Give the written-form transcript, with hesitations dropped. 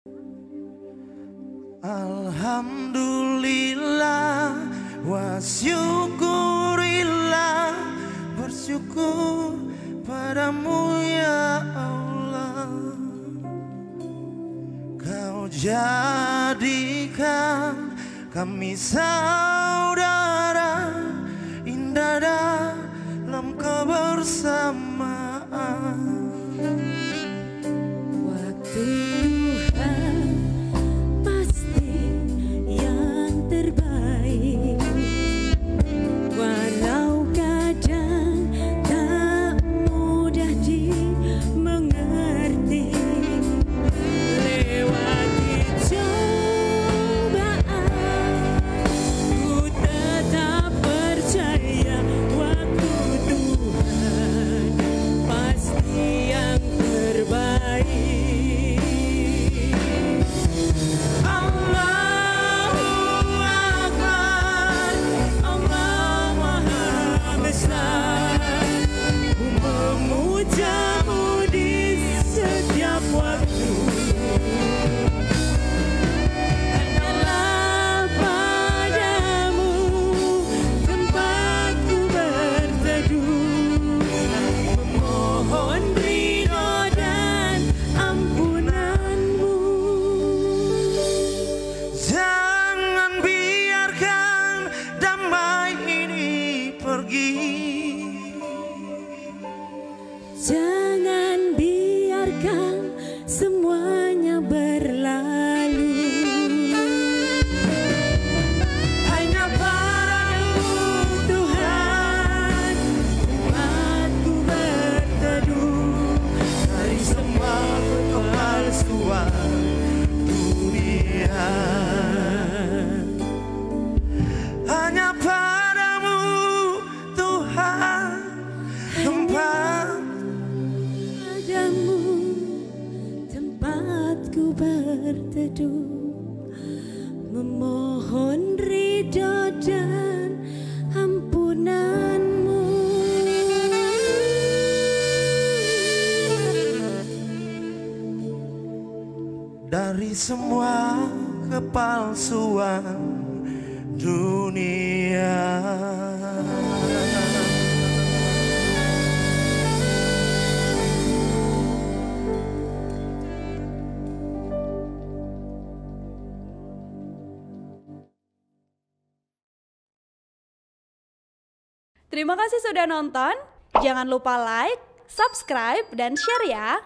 Alhamdulillah wa syukurillah, bersyukur padamu ya Allah. Kau jadikan kami saudara, indah dalam kebersamaan. Waktu Tuhan pasti yang terbaik, walau kadang tak mudah dimengerti. Lewati cobaan, ku tetap percaya waktu Tuhan pasti yang terbaik. Memujamu di setiap waktu, hanyalah padamu tempatku berteduh, memohon ridho dan ampunanmu. Jangan biarkan damai ini pergi. Jangan biarkan semuanya berlalu. Hanya padamu Tuhan tempatku berteduh, dari semua kepalsuan dunia. Hanya padamu Tuhan tempat. padamu tempatku berteduh, memohon ridho dan ampunanmu. Dari semua kepalsuan dunia. Terima kasih sudah nonton. Jangan lupa like, subscribe, dan share ya.